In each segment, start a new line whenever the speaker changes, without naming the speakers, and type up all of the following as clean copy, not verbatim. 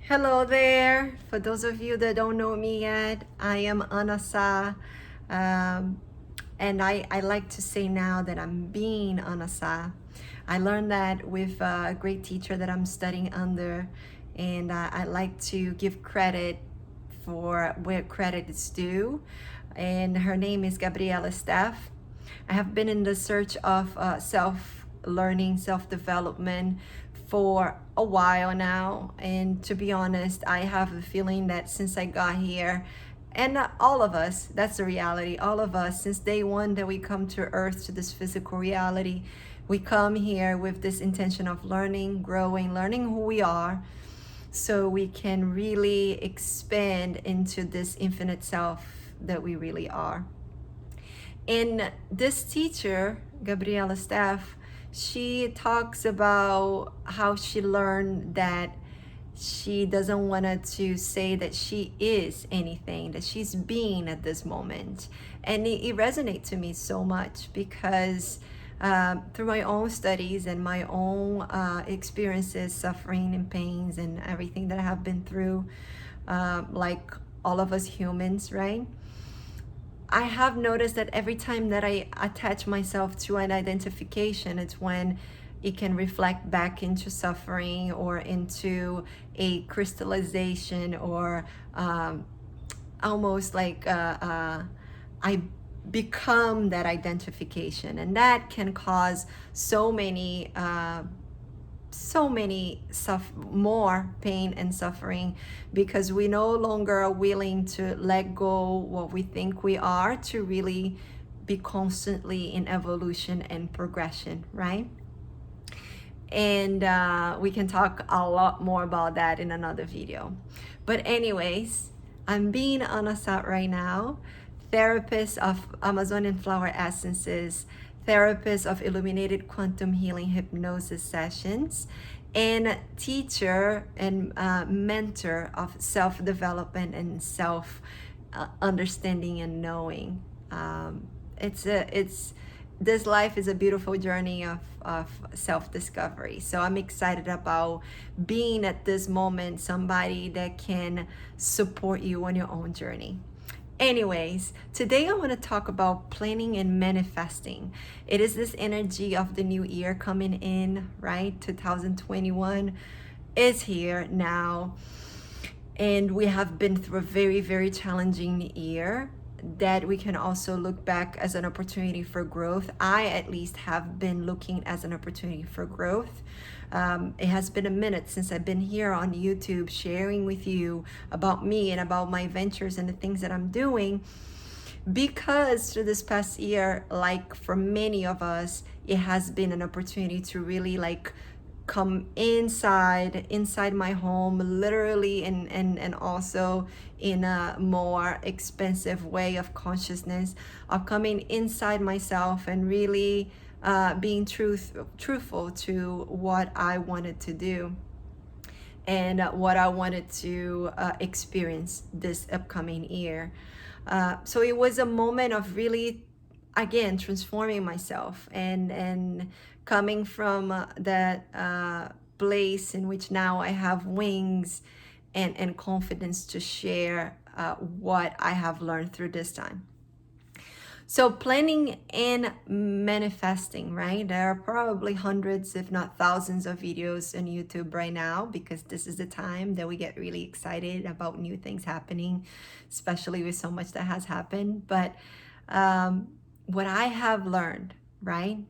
Hello there. For those of you that don't know me yet, I am Anasa. Um, and I like to say now that I'm being Anasa. I learned that with a great teacher that I'm studying under. And I like to give credit for where credit is due. And her name is Gabriela Staff. I have been in the search of self learning, self development for a while now. And to be honest, I have the feeling that since I got here, and all of us, that's the reality, all of us, since day one that we come to Earth, to this physical reality, we come here with this intention of learning, growing, learning who we are so we can really expand into this infinite self that we really are. And this teacher, Gabriela Staff, she talks about how she learned that she doesn't want to say that she is anything, that she's being at this moment. And it resonates to me so much because through my own studies and my own experiences, suffering and pains and everything that I have been through, like all of us humans, right? I have noticed that every time that I attach myself to an identification, it's when it can reflect back into suffering or into a crystallization or almost like I become that identification. And that can cause more pain and suffering because we no longer are willing to let go what we think we are to really be constantly in evolution and progression, right? And we can talk a lot more about that in another video. But anyways, I'm being Anasat right now, therapist of Amazonian flower essences, therapist of illuminated quantum healing hypnosis sessions, and teacher and mentor of self-development and self understanding and knowing. It's this life is a beautiful journey of self-discovery. So I'm excited about being at this moment somebody that can support you on your own journey. Anyways, today I want to talk about planning and manifesting. It is this energy of the new year coming in, right? 2021 is here now. And we have been through a very, very challenging year that we can also look back as an opportunity for growth. I, at least, have been looking as an opportunity for growth. It has been a minute since I've been here on YouTube sharing with you about me and about my ventures and the things that I'm doing. Because through this past year, like for many of us, it has been an opportunity to really like come inside my home literally and also in a more expensive way of consciousness of coming inside myself and really being truthful to what I wanted to do and what I wanted to experience this upcoming year. So it was a moment of really, again, transforming myself and coming from that place in which now I have wings and confidence to share what I have learned through this time. So planning and manifesting, right? There are probably hundreds, if not thousands of videos on YouTube right now because this is the time that we get really excited about new things happening, especially with so much that has happened. But what I have learned, right?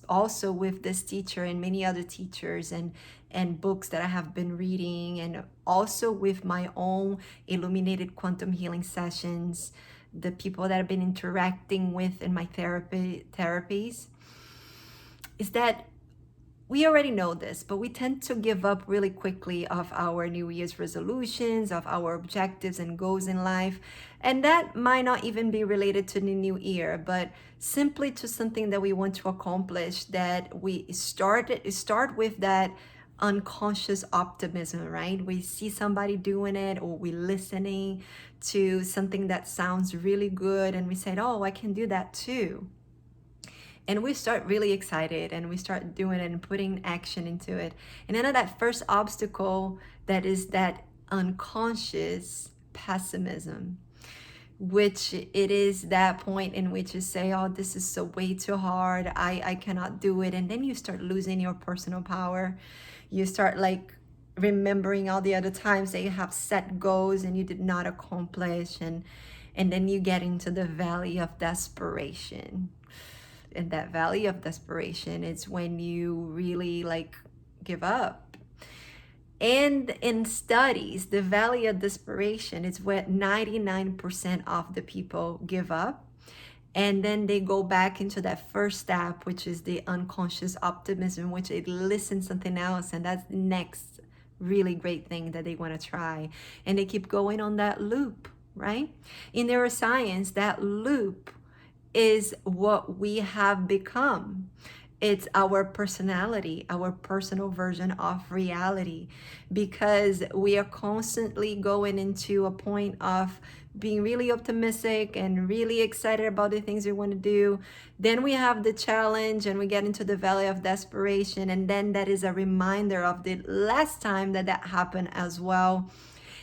Also with this teacher and many other teachers and books that I have been reading, and also with my own illuminated quantum healing sessions, the people that I've been interacting with in my therapies, is that we already know this, but we tend to give up really quickly of our New Year's resolutions, of our objectives and goals in life. And that might not even be related to the new year, but simply to something that we want to accomplish, that we start with that unconscious optimism, right? We see somebody doing it or we listening to something that sounds really good and we say, oh, I can do that too. And we start really excited and we start doing it and putting action into it. And then that first obstacle, that is that unconscious pessimism, which it is that point in which you say, oh, this is so way too hard, I cannot do it. And then you start losing your personal power. You start like remembering all the other times that you have set goals and you did not accomplish, and then you get into the valley of desperation. And that valley of desperation is when you really like give up. And in studies, the valley of desperation is where 99% of the people give up. And then they go back into that first step, which is the unconscious optimism, which they listen something else. And that's the next really great thing that they want to try. And they keep going on that loop, right? In neuroscience, that loop is what we have become. It's our personality, our personal version of reality, because we are constantly going into a point of being really optimistic and really excited about the things we want to do. Then we have the challenge and we get into the valley of desperation. And then that is a reminder of the last time that that happened as well.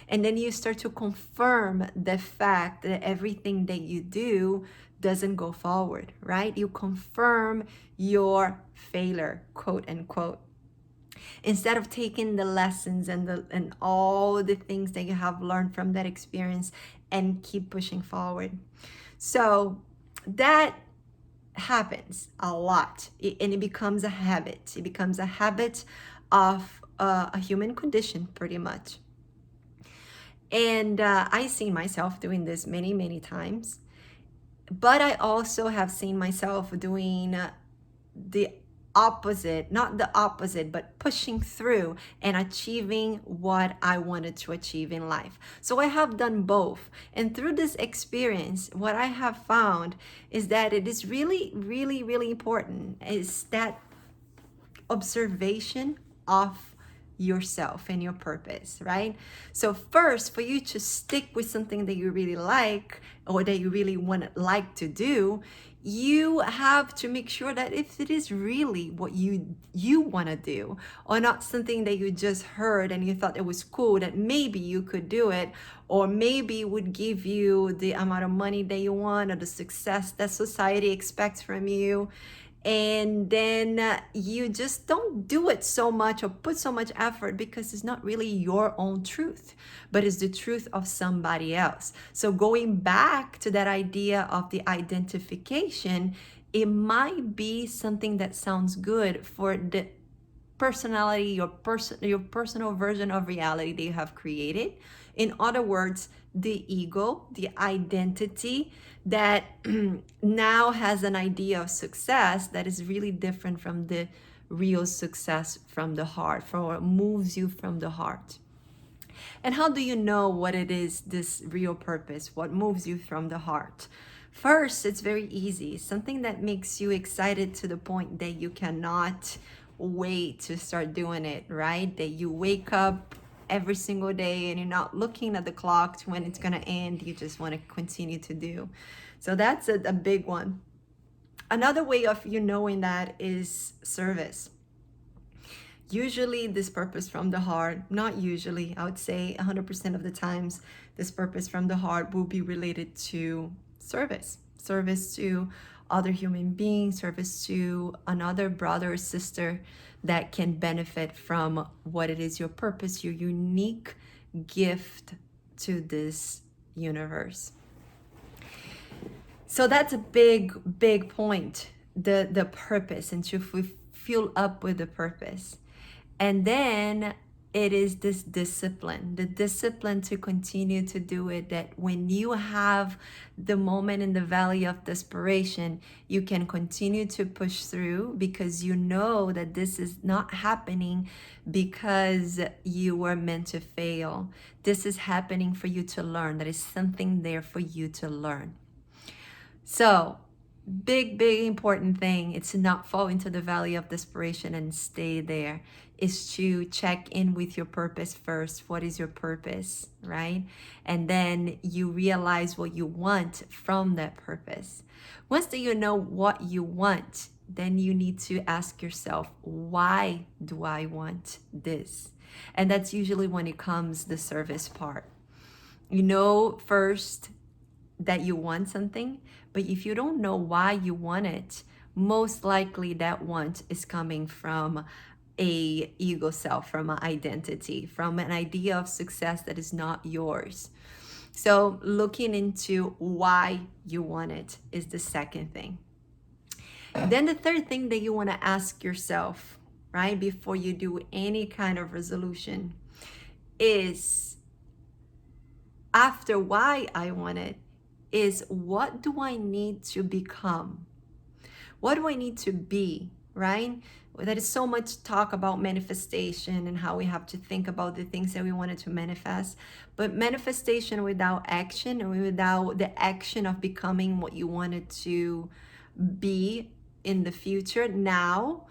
And then you start to confirm the fact that everything that you do doesn't go forward, right? You confirm your failure, quote unquote. Instead of taking the lessons and all the things that you have learned from that experience and keep pushing forward. So that happens a lot, and it becomes a habit. It becomes a habit of a human condition, pretty much. And I've seen myself doing this many, many times. But I also have seen myself doing the opposite, not the opposite, but pushing through and achieving what I wanted to achieve in life. So I have done both. And through this experience, what I have found is that it is really, really, really important is that observation of yourself and your purpose, right? So first, for you to stick with something that you really like or that you really like to do, you have to make sure that if it is really what you want to do, or not something that you just heard and you thought it was cool, that maybe you could do it, or maybe would give you the amount of money that you want or the success that society expects from you. And then you just don't do it so much or put so much effort because it's not really your own truth, but it's the truth of somebody else. So going back to that idea of the identification, it might be something that sounds good for the personality, your personal version of reality that you have created. In other words, the ego, the identity that now has an idea of success that is really different from the real success from the heart, from what moves you from the heart. And how do you know what it is, this real purpose, what moves you from the heart? First, it's very easy. Something that makes you excited to the point that you cannot wait to start doing it, right? That you wake up every single day and you're not looking at the clock to when it's going to end. You just want to continue to do. So that's a big one. Another way of you knowing that is service. Usually this purpose from the heart, not usually, I would say 100% of the times, this purpose from the heart will be related to service to other human beings, service to another brother or sister that can benefit from what it is your purpose, your unique gift to this universe. So that's a big point, the purpose, and to fill up with the purpose. And then it is this discipline, the discipline to continue to do it, that when you have the moment in the valley of desperation, you can continue to push through because you know that this is not happening because you were meant to fail. This is happening for you to learn. There is something there for you to learn. So big important thing, it's to not fall into the valley of desperation and stay there, is to check in with your purpose first. What is your purpose, right? And then you realize what you want from that purpose. Once that you know what you want, then you need to ask yourself, why do I want this? And that's usually when it comes the service part. You know first that you want something, but if you don't know why you want it, most likely that want is coming from a ego self, from an identity, from an idea of success that is not yours. So looking into why you want it is the second thing. Then the third thing that you want to ask yourself, right, before you do any kind of resolution is, after why I want it, is what do I need to become? What do I need to be, right? There is so much talk about manifestation and how we have to think about the things that we wanted to manifest. But manifestation without action, and without the action of becoming what you wanted to be in the future now,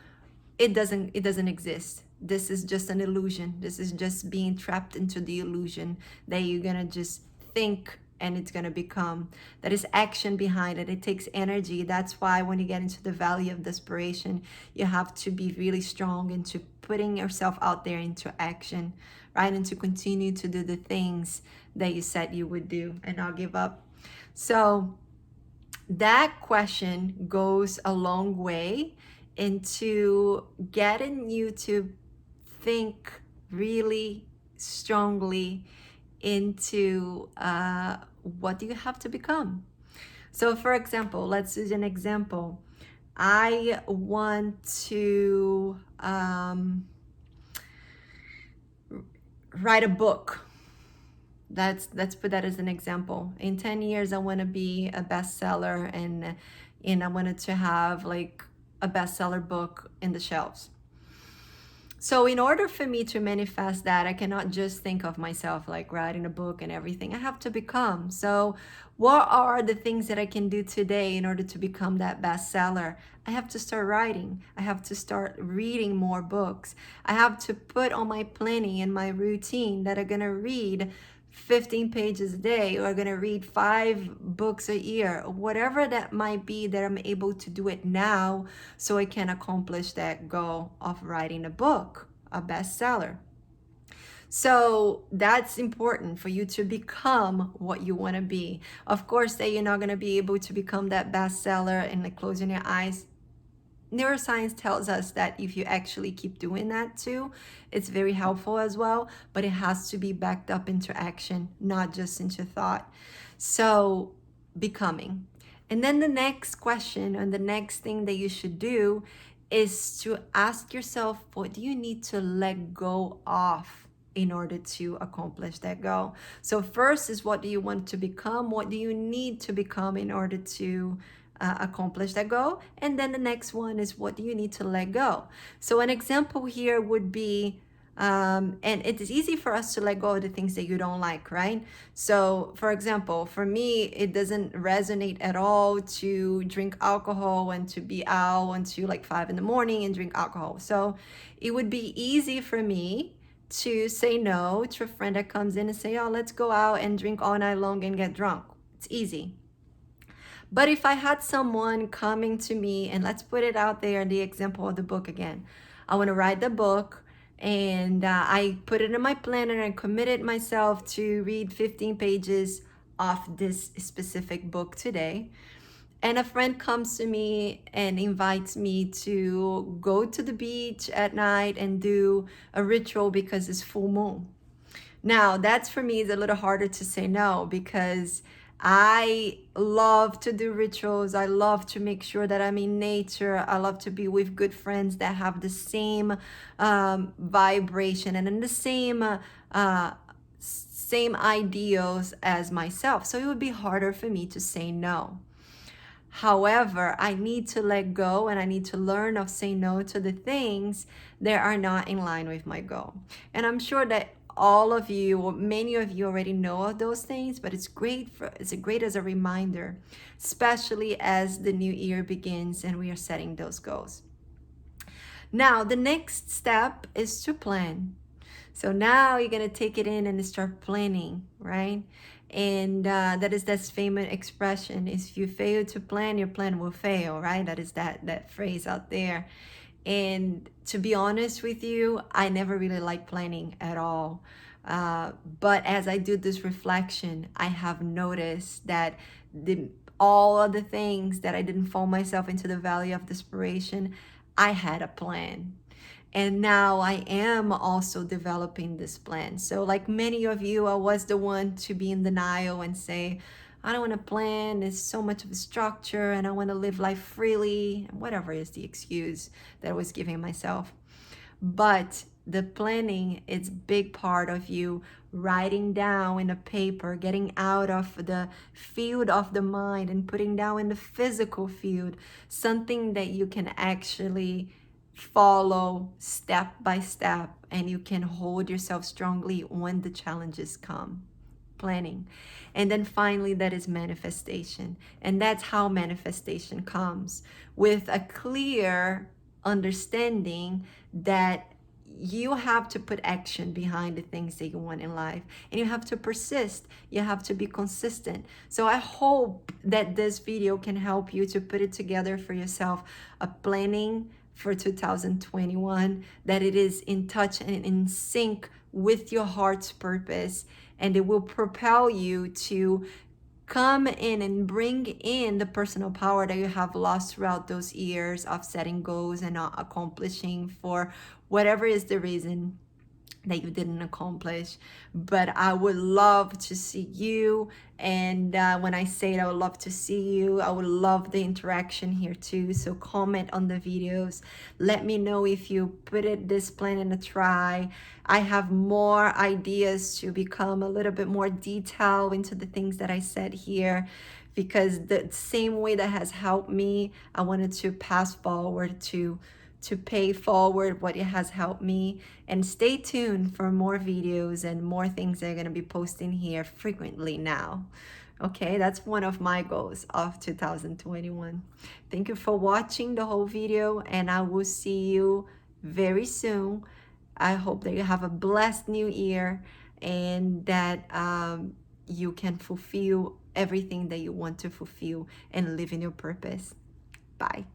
it doesn't exist. This is just an illusion. This is just being trapped into the illusion that you're gonna just think and it's gonna become. That is action behind it. It takes energy. That's why when you get into the valley of desperation, you have to be really strong into putting yourself out there into action, right? And to continue to do the things that you said you would do and not give up. So that question goes a long way into getting you to think really strongly into what do you have to become. So for example, let's use an example. I want to write a book. Let's put that as an example. In 10 years, I want to be a bestseller, and I wanted to have like a bestseller book in the shelves. So in order for me to manifest that, I cannot just think of myself like writing a book and everything. I have to become. So what are the things that I can do today in order to become that bestseller? I have to start writing. I have to start reading more books. I have to put on my planning and my routine that I'm going to read 15 pages a day, or going to read 5 books a year, whatever that might be, that I'm able to do it now so I can accomplish that goal of writing a book, a bestseller. So that's important for you to become what you want to be. Of course, that you're not going to be able to become that bestseller and like closing your eyes. Neuroscience tells us that if you actually keep doing that too, it's very helpful as well, but it has to be backed up into action, not just into thought. So becoming. And then the next question, and the next thing that you should do, is to ask yourself, what do you need to let go of in order to accomplish that goal? So first is, what do you want to become? What do you need to become in order to accomplish that goal? And then the next one is, what do you need to let go? So an example here would be, and it is easy for us to let go of the things that you don't like, right? So for example, for me, it doesn't resonate at all to drink alcohol and to be out until like 5 in the morning and drink alcohol. So it would be easy for me to say no to a friend that comes in and say, oh, let's go out and drink all night long and get drunk. It's easy. But if I had someone coming to me, and let's put it out there in the example of the book again. I want to write the book, and I put it in my planner and committed myself to read 15 pages of this specific book today. And a friend comes to me and invites me to go to the beach at night and do a ritual because it's full moon. Now, that's for me is a little harder to say no, because I love to do rituals. I love to make sure that I'm in nature. I love to be with good friends that have the same vibration and in the same ideals as myself. So it would be harder for me to say no. However, I need to let go, and I need to learn of saying no to the things that are not in line with my goal. And I'm sure that all of you, or many of you, already know of those things, but it's great as a reminder, especially as the new year begins and we are setting those goals. Now, the next step is to plan. So now you're gonna take it in and start planning, right? And that is that famous expression: if you fail to plan, your plan will fail, right? That is that phrase out there. And to be honest with you, I never really liked planning at all. But as I do this reflection, I have noticed that the all of the things that I didn't fall myself into the valley of desperation, I had a plan. And now I am also developing this plan. So, like many of you, I was the one to be in denial and say, I don't want to plan. There's so much of a structure and I want to live life freely, whatever is the excuse that I was giving myself. But the planning is big part of you writing down in a paper, getting out of the field of the mind and putting down in the physical field something that you can actually follow step by step, and you can hold yourself strongly when the challenges come. Planning. And then finally, that is manifestation. And that's how manifestation comes, with a clear understanding that you have to put action behind the things that you want in life, and you have to persist, you have to be consistent. So I hope that this video can help you to put it together for yourself, a planning for 2021 that it is in touch and in sync with your heart's purpose, and it will propel you to come in and bring in the personal power that you have lost throughout those years of setting goals and not accomplishing for whatever is the reason that you didn't accomplish. But I would love to see you. And when I say it, I would love to see you. I would love the interaction here too. So comment on the videos. Let me know if you put this plan in a try. I have more ideas to become a little bit more detailed into the things that I said here, because the same way that has helped me, I wanted to pass forward to pay forward what it has helped me. And stay tuned for more videos and more things that are going to be posting here frequently now. Okay, that's one of my goals of 2021. Thank you for watching the whole video, and I will see you very soon. I hope that you have a blessed new year, and that you can fulfill everything that you want to fulfill and live in your purpose. Bye.